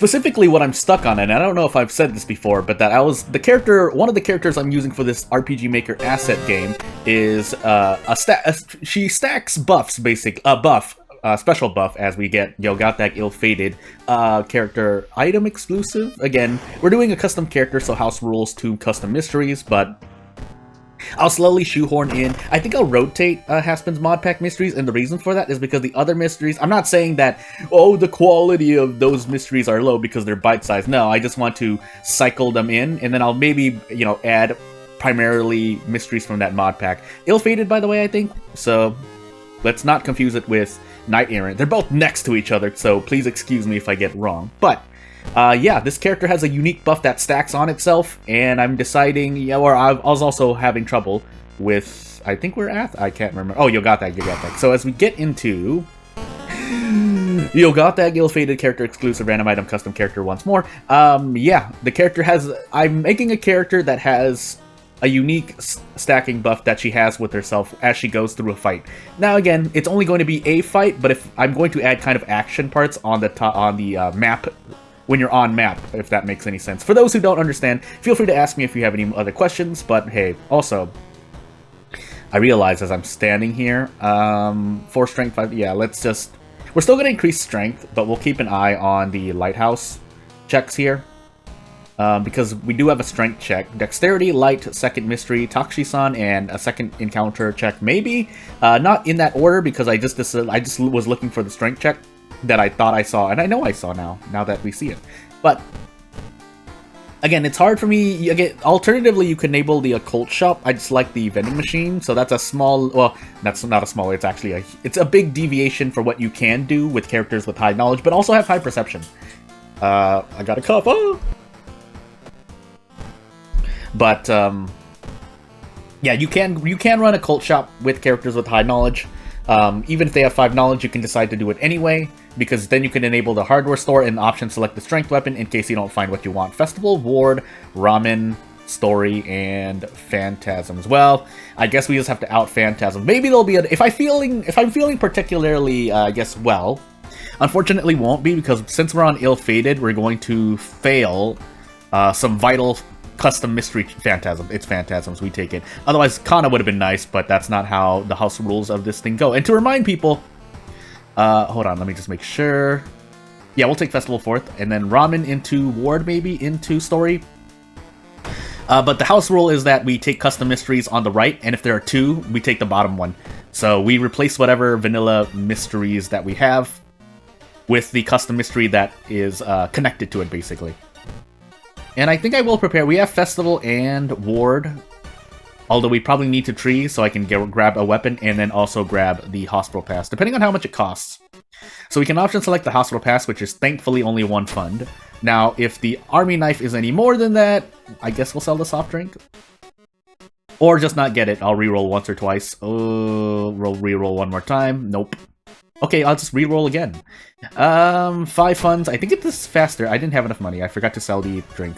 specifically what I'm stuck on, and I don't know if I've said this before, but that one of the characters I'm using for this RPG Maker asset game is she stacks buffs, special buff as we get got that ill-fated character item exclusive. Again, we're doing a custom character, so house rules to custom mysteries, but I'll slowly shoehorn in. I think I'll rotate Haspin's Modpack mysteries, and the reason for that is because the other mysteries, I'm not saying that, oh, the quality of those mysteries are low because they're bite-sized. No, I just want to cycle them in, and then I'll maybe, add primarily mysteries from that Modpack. Ill-fated, by the way, I think, so let's not confuse it with Knight Errant. They're both next to each other, so please excuse me if I get it wrong. But yeah, this character has a unique buff that stacks on itself, and I'm deciding, I was also having trouble with, I think we're at, I can't remember. Oh, you got that. So as we get into that ill-fated character exclusive random item custom character once more, yeah, the character I'm making a character that has a unique stacking buff that she has with herself as she goes through a fight. Now again, it's only going to be a fight, but if I'm going to add kind of action parts on the map, when you're on map, if that makes any sense. For those who don't understand, feel free to ask me if you have any other questions, but hey, also, I realize as I'm standing here, 4 strength, 5, yeah, we're still going to increase strength, but we'll keep an eye on the lighthouse checks here, because we do have a strength check, dexterity, light, second mystery, Takushi-san, and a second encounter check, maybe, not in that order, because I just was looking for the strength check that I thought I saw, and I know I saw now that we see it. But again, it's hard for me. Again, alternatively, you can enable the occult shop. I just like the vending machine, so that's a small. Well, that's not a small. It's actually it's a big deviation for what you can do with characters with high knowledge, but also have high perception. I got a cough. Oh! But yeah, you can run a cult shop with characters with high knowledge. Even if they have 5 knowledge, you can decide to do it anyway, because then you can enable the hardware store and option select the strength weapon in case you don't find what you want. Festival, Ward, Ramen, Story, and Phantasms. Well, I guess we just have to out Phantasm. Maybe there'll be if I'm feeling particularly, well, unfortunately won't be, because since we're on ill-fated, we're going to fail some vital custom mystery Phantasm. It's Phantasms, we take it. Otherwise, Kana would have been nice, but that's not how the house rules of this thing go. And to remind people, hold on, let me just make sure. Yeah, we'll take Festival 4th, and then Ramen into Ward, maybe into Story. But the house rule is that we take custom mysteries on the right, and if there are 2, we take the bottom one. So we replace whatever vanilla mysteries that we have with the custom mystery that is connected to it, basically. And I think I will prepare. We have Festival and Ward, although we probably need to tree so I can grab a weapon and then also grab the Hospital Pass, depending on how much it costs. So we can option select the Hospital Pass, which is thankfully only 1 fund. Now, if the Army Knife is any more than that, I guess we'll sell the soft drink. Or just not get it. I'll reroll once or twice. Oh, reroll one more time. Nope. Okay, I'll just reroll again. 5 funds. I think it's faster. I didn't have enough money. I forgot to sell the drink.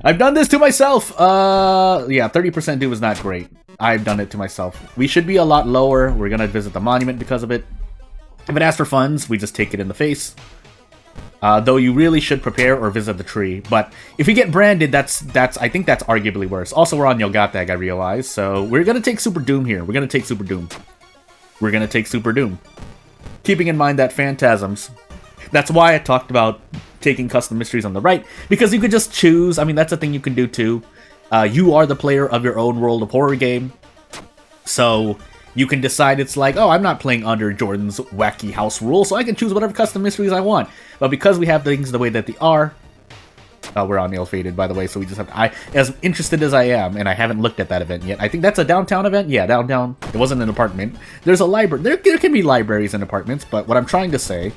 I've done this to myself! Yeah, 30% due is not great. I've done it to myself. We should be a lot lower. We're gonna visit the monument because of it. If it asks for funds, we just take it in the face. Though you really should prepare or visit the tree. But if you get branded, I think that's arguably worse. Also, we're on Yogatag, I realize. So we're gonna take Super Doom here. We're gonna take Super Doom. Keeping in mind that Phantasms. That's why I talked about taking custom mysteries on the right, because you could just choose. I mean, that's a thing you can do too. You are the player of your own World of Horror game. So you can decide it's like, oh, I'm not playing under Jordan's wacky house rule, so I can choose whatever custom mysteries I want. But because we have things the way that they are, we're on ill-fated, by the way, so we just have to, as interested as I am, and I haven't looked at that event yet. I think that's a downtown event? Yeah, downtown. It wasn't an apartment. There's a library. There can be libraries in apartments, but what I'm trying to say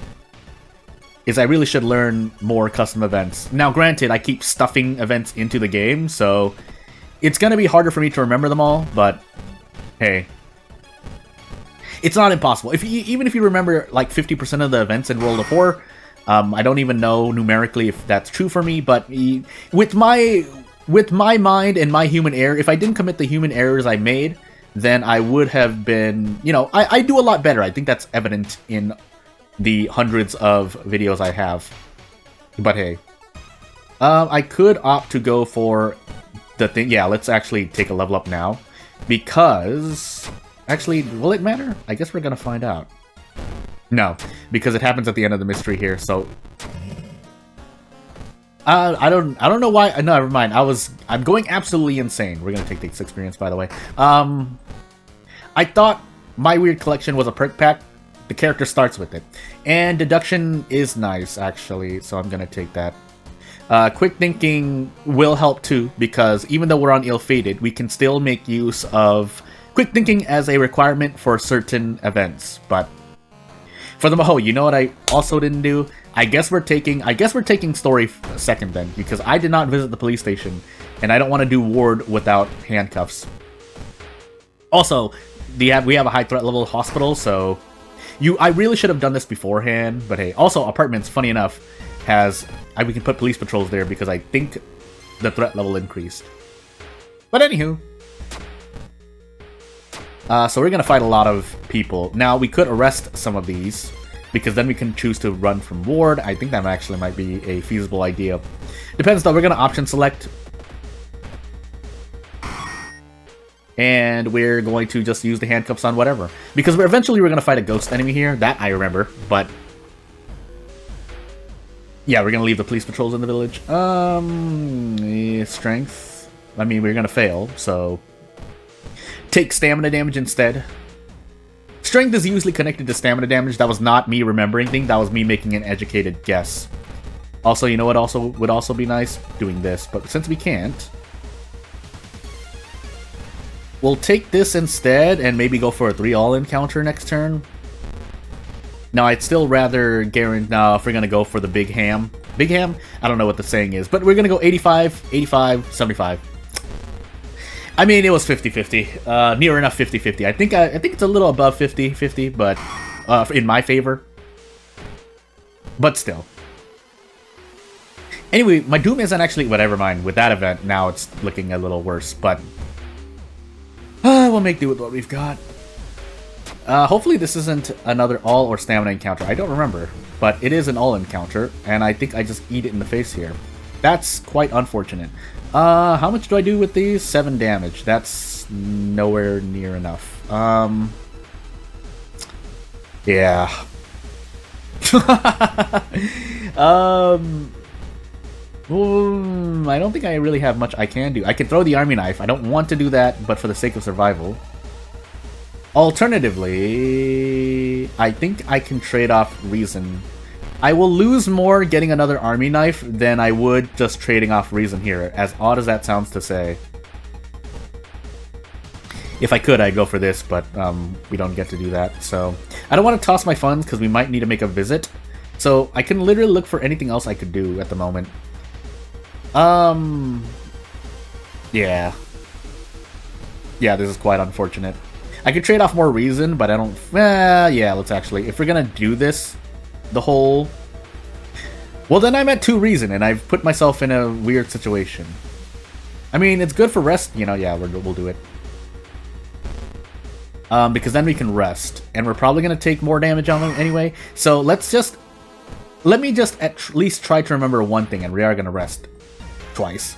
is I really should learn more custom events. Now, granted, I keep stuffing events into the game, so it's gonna be harder for me to remember them all, but hey. It's not impossible. Even if you remember like 50% of the events in World of Horror, I don't even know numerically if that's true for me, but with my mind and my human error, if I didn't commit the human errors I made, then I would have been, I do a lot better. I think that's evident in the hundreds of videos I have. But hey. I could opt to go for the thing. Yeah, let's actually take a level up now. Because... Actually, will it matter? I guess we're gonna find out. No, because it happens at the end of the mystery here, so... I don't know why... No, never mind. I'm going absolutely insane. We're gonna take this experience, by the way. I thought my weird collection was a perk pack. The character starts with it. And deduction is nice, actually, so I'm gonna take that. Quick thinking will help too, because even though we're on ill-fated, we can still make use of quick thinking as a requirement for certain events. But for the Maho, you know what I also didn't do? I guess we're taking story second then, because I did not visit the police station, and I don't want to do ward without handcuffs. Also, we have a high threat level hospital, so I really should have done this beforehand. But hey, also apartments, funny enough, we can put police patrols there because I think the threat level increased. But anywho. So we're gonna fight a lot of people. Now, we could arrest some of these, because then we can choose to run from ward. I think that actually might be a feasible idea. Depends though, we're gonna option select. And we're going to just use the handcuffs on whatever. Because eventually we're gonna fight a ghost enemy here, that I remember, but... Yeah, we're gonna leave the police patrols in the village. Strength. I mean, we're gonna fail, so... Take stamina damage instead. Strength is usually connected to stamina damage. That was not me remembering things, that was me making an educated guess. Also, you know what would also be nice? Doing this, but since we can't... We'll take this instead, and maybe go for a 3-all encounter next turn. Now, I'd still rather guarantee... Now, if we're gonna go for the big ham... Big ham? I don't know what the saying is, but we're gonna go 85, 85, 75. I mean, it was 50-50. Near enough 50-50. I think it's a little above 50-50, but... in my favor. But still. Anyway, my Doom isn't actually... Whatever, mind. With that event, now it's looking a little worse, but... we'll make do with what we've got. Hopefully this isn't another all or stamina encounter. I don't remember, but it is an all encounter, and I think I just eat it in the face here. That's quite unfortunate. How much do I do with these? 7 damage. That's nowhere near enough. Yeah. I don't think I really have much I can do. I can throw the army knife. I don't want to do that, but for the sake of survival. Alternatively, I think I can trade off reason. I will lose more getting another army knife than I would just trading off reason here, as odd as that sounds to say. If I could, I'd go for this, but we don't get to do that, so... I don't want to toss my funds, because we might need to make a visit. So, I can literally look for anything else I could do at the moment. Yeah. Yeah, this is quite unfortunate. I could trade off more reason, but I don't... yeah, let's actually... If we're gonna do this, the whole... Well, then I'm at 2 reason, and I've put myself in a weird situation. I mean, it's good for rest, you know, yeah, we'll do it. Because then we can rest, and we're probably gonna take more damage on them anyway, so let's just... Let me just at least try to remember one thing, and we are gonna rest. Twice.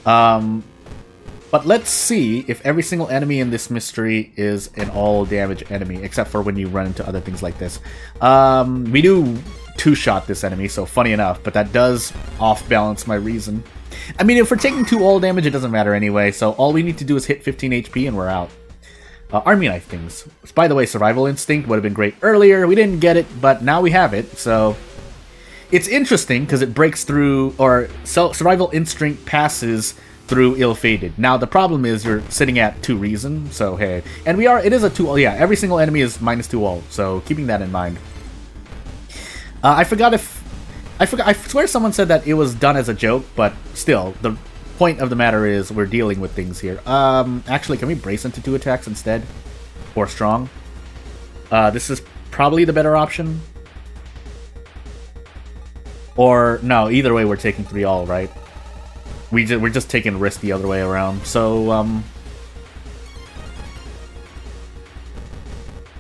But let's see if every single enemy in this mystery is an all-damage enemy, except for when you run into other things like this. We do 2-shot this enemy, so funny enough, but that does off-balance my reason. I mean, if we're taking 2 all damage, it doesn't matter anyway, so all we need to do is hit 15 HP and we're out. Army knife things. Which, by the way, survival instinct would have been great earlier. We didn't get it, but now we have it, so... It's interesting, because it breaks through, or survival instinct passes through ill-fated. Now, the problem is you're sitting at 2 reason, so hey. And it is a 2-all, yeah, every single enemy is minus 2-all, so keeping that in mind. I swear someone said that it was done as a joke, but still, the point of the matter is we're dealing with things here. Actually, can we brace into 2 attacks instead? Or strong? This is probably the better option. Or, no, either way we're taking 3-all, right? We're just taking risk the other way around, so,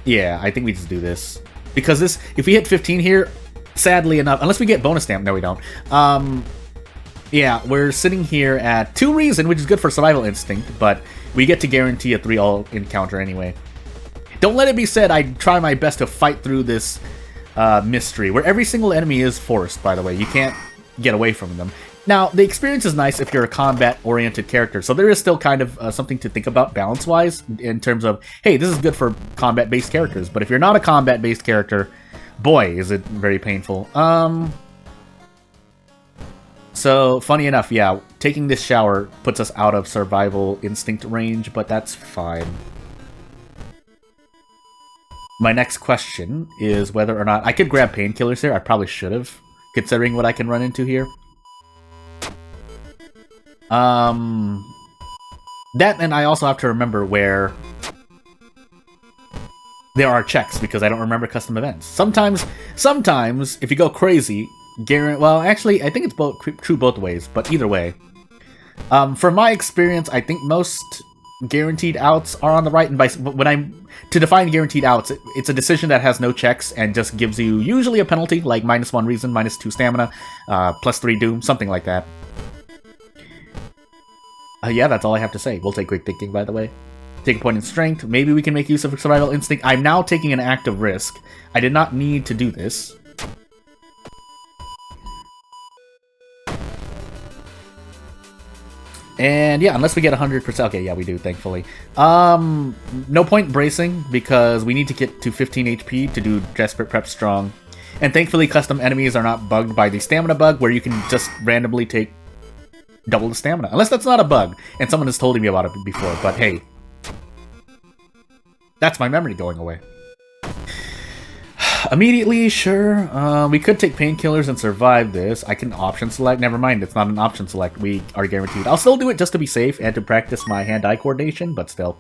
yeah, I think we just do this. Because this, if we hit 15 here, sadly enough, unless we get bonus stamp, no we don't. Yeah, we're sitting here at 2 reason, which is good for survival instinct, but we get to guarantee a 3-all encounter anyway. Don't let it be said I try my best to fight through this mystery, where every single enemy is forced, by the way. You can't get away from them. Now, the experience is nice if you're a combat-oriented character, so there is still kind of something to think about balance-wise, in terms of, hey, this is good for combat-based characters, but if you're not a combat-based character, boy, is it very painful. So, funny enough, yeah, taking this shower puts us out of survival instinct range, but that's fine. My next question is whether or not I could grab painkillers here. I probably should have, considering what I can run into here. That, and I also have to remember where there are checks, because I don't remember custom events. Sometimes, if you go crazy, well, actually, I think it's true both ways, but either way. From my experience, I think most guaranteed outs are on the right, and to define guaranteed outs, it's a decision that has no checks and just gives you usually a penalty, like -1 reason, -2 stamina, +3 doom, something like that. Yeah, that's all I have to say. We'll take quick thinking, by the way. Take a point in strength. Maybe we can make use of survival instinct. I'm now taking an active risk. I did not need to do this. And yeah, unless we get 100%. Okay, yeah, we do, thankfully. No point bracing, because we need to get to 15 HP to do Desperate Prep Strong. And thankfully, custom enemies are not bugged by the stamina bug, where you can just randomly take double the stamina. Unless that's not a bug, and someone has told me about it before, but hey. That's my memory going away. Immediately, sure. We could take painkillers and survive this. I can option select. Never mind, it's not an option select. We are guaranteed. I'll still do it just to be safe and to practice my hand-eye coordination, but still.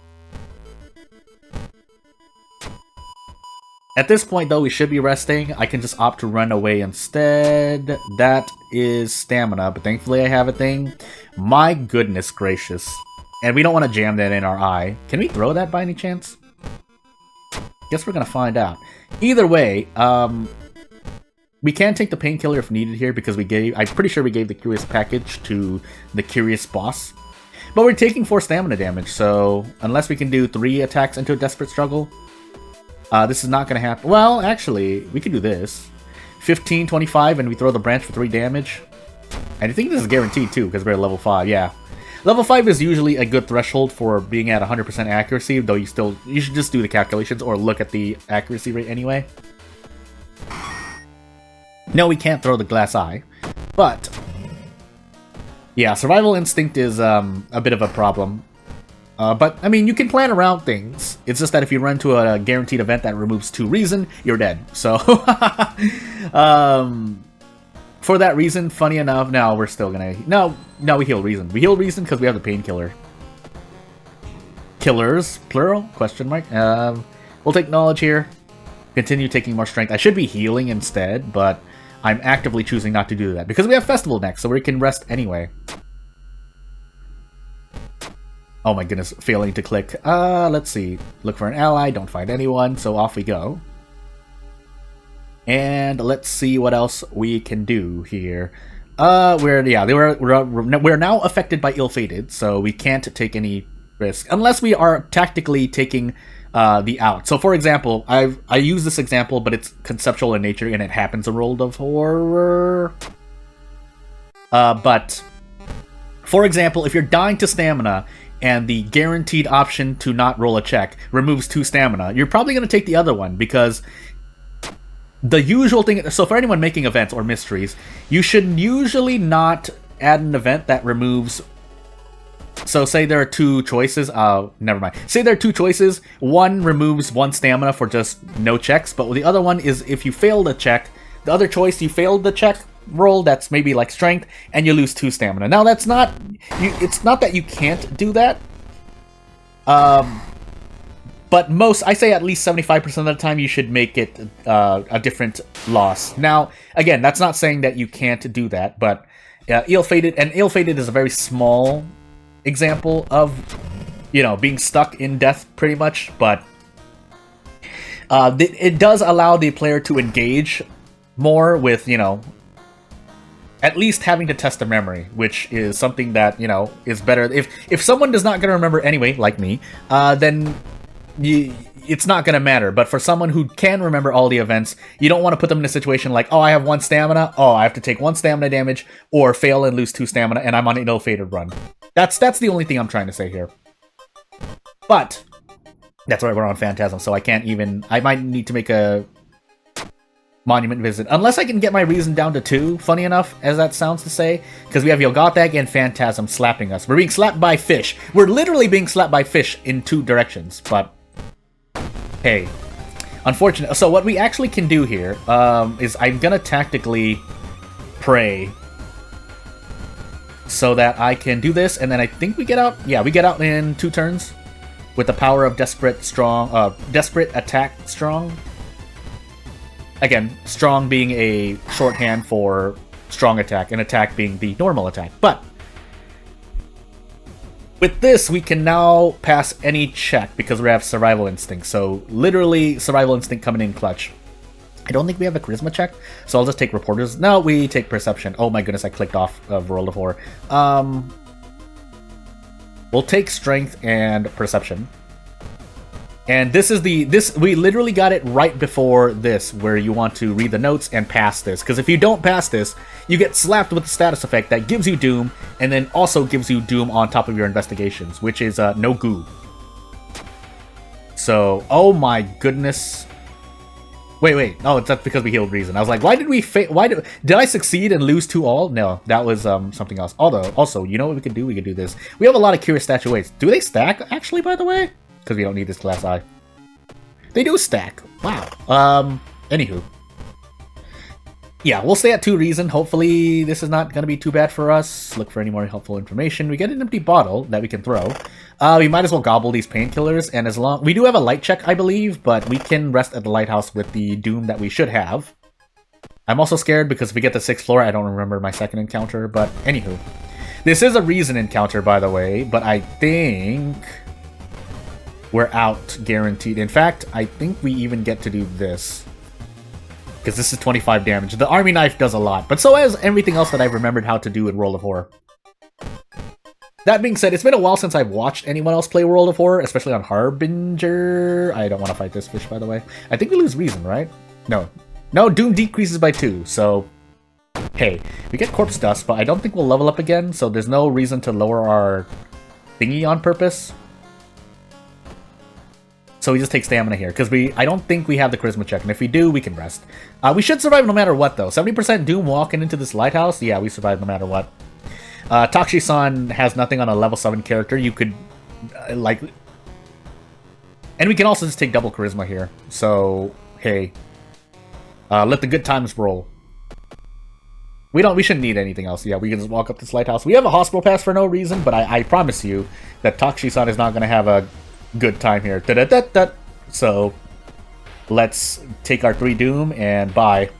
At this point, though, we should be resting. I can just opt to run away instead. That is stamina, but thankfully I have a thing. My goodness gracious. And we don't want to jam that in our eye. Can we throw that by any chance? Guess we're gonna find out. Either way, we can take the painkiller if needed here, because I'm pretty sure we gave the Curious package to the Curious boss. But we're taking 4 stamina damage, so unless we can do 3 attacks into a Desperate Struggle, this is not gonna happen. Well, actually, we could do this. 15, 25, and we throw the branch for 3 damage. And I think this is guaranteed too, because we're at level 5, yeah. Level 5 is usually a good threshold for being at 100% accuracy, though you should just do the calculations or look at the accuracy rate anyway. No, we can't throw the glass eye, but yeah, survival instinct is a bit of a problem. But, I mean, you can plan around things. It's just that if you run to a guaranteed event that removes 2 reason, you're dead. So, for that reason, funny enough, no, we're still gonna... No, we heal reason. We heal reason because we have the painkiller. Killers, plural, question mark. We'll take knowledge here. Continue taking more strength. I should be healing instead, but I'm actively choosing not to do that. Because we have festival next, so we can rest anyway. Oh my goodness, failing to click. Let's see. Look for an ally, don't find anyone, so off we go. And let's see what else we can do here. We're now affected by ill-fated, so we can't take any risk unless we are tactically taking the out. So, for example, I use this example, but it's conceptual in nature, and it happens in World of Horror. But for example, if you're dying to stamina and the guaranteed option to not roll a check removes 2 stamina, you're probably going to take the other one, because the usual thing... So for anyone making events or mysteries, you should usually not add an event that removes... So say there are 2 choices... never mind. Say there are 2 choices. One removes 1 stamina for just no checks, but the other one is if you failed a check, the other choice, you failed the check roll, that's maybe like strength, and you lose 2 stamina. Now that's not... It's not that you can't do that. But I say at least 75% of the time, you should make it a different loss. Now, again, that's not saying that you can't do that, but ill-fated is a very small example of, being stuck in death, pretty much, but it does allow the player to engage more with, you know, at least having to test the memory, which is something that, you know, is better. If someone does not gonna remember anyway, like me, then it's not gonna matter. But for someone who can remember all the events, you don't want to put them in a situation like, oh, I have 1 stamina, oh, I have to take 1 stamina damage, or fail and lose 2 stamina, and I'm on an ill-fated run. That's the only thing I'm trying to say here. But that's why we're on Phantasm, so I can't even. I might need to make a monument visit, unless I can get my reason down to 2, funny enough as that sounds to say, because we have Yoggothag and Phantasm slapping us. We're being slapped by fish. We're literally being slapped by fish in 2 directions, but hey, unfortunate. So what we actually can do here is I'm gonna tactically pray so that I can do this, and then I think we get out. Yeah, we get out in 2 turns with the power of Desperate Attack Strong. Again, strong being a shorthand for strong attack, and attack being the normal attack. But with this, we can now pass any check because we have Survival Instinct. So literally, Survival Instinct coming in clutch. I don't think we have a Charisma check, so I'll just take Reporters. No, we take Perception. Oh my goodness, I clicked off of World of Horror. We'll take Strength and Perception. And this is we literally got it right before this, where you want to read the notes and pass this. Because if you don't pass this, you get slapped with the status effect that gives you Doom, and then also gives you Doom on top of your investigations, which is no goo. So, oh my goodness. Wait. Oh, it's not because we healed Reason. I was like, why did we did I succeed and lose 2 all? No, that was something else. Although, also, you know what we could do? We could do this. We have a lot of Curious Statuettes. Do they stack, actually, by the way? Because we don't need this glass eye. They do stack. Wow. Anywho. Yeah, we'll stay at 2 Reason. Hopefully this is not going to be too bad for us. Look for any more helpful information. We get an empty bottle that we can throw. We might as well gobble these painkillers, and as long... We do have a light check, I believe, but we can rest at the lighthouse with the Doom that we should have. I'm also scared because if we get the 6th floor, I don't remember my second encounter, but anywho. This is a Reason encounter, by the way, but I think... we're out, guaranteed. In fact, I think we even get to do this. Because this is 25 damage. The Army Knife does a lot, but so has everything else that I've remembered how to do in World of Horror. That being said, it's been a while since I've watched anyone else play World of Horror, especially on Harbinger. I don't want to fight this fish, by the way. I think we lose Reason, right? No. No, Doom decreases by 2, so... Hey, we get Corpse Dust, but I don't think we'll level up again, so there's no reason to lower our thingy on purpose. So we just take stamina here, because I don't think we have the Charisma check, and if we do, we can rest. We should survive no matter what, though. 70% Doom walking into this lighthouse? Yeah, we survive no matter what. Takshi-san has nothing on a level 7 character. You could, like... And we can also just take double Charisma here. So, hey. Let the good times roll. We shouldn't need anything else. Yeah, we can just walk up this lighthouse. We have a hospital pass for no reason, but I promise you that Takshi-san is not going to have a good time here. Da-da-da-da. So, let's take our 3 Doom and bye.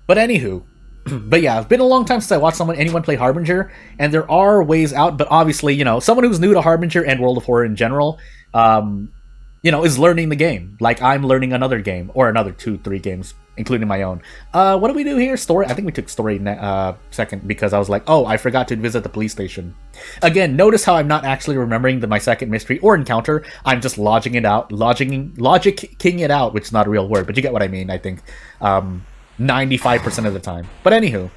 But anywho, but yeah, it's been a long time since I watched anyone play Harbinger, and there are ways out, but obviously, you know, someone who's new to Harbinger and World of Horror in general, you know, is learning the game. Like, I'm learning another game, or another 2-3 games, including my own. What do we do here? Story? I think we took story second, because I was like, oh, I forgot to visit the police station. Again, notice how I'm not actually remembering my second mystery or encounter. I'm just logicking it out, which is not a real word, but you get what I mean, I think. 95% of the time. But anywho.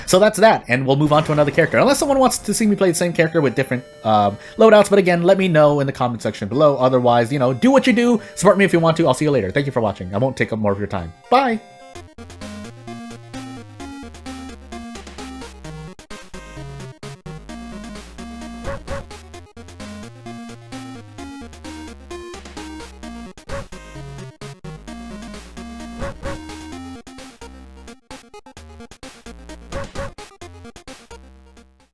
So that's that, and we'll move on to another character. Unless someone wants to see me play the same character with different loadouts, but again, let me know in the comment section below. Otherwise, you know, do what you do. Support me if you want to. I'll see you later. Thank you for watching. I won't take up more of your time. Bye!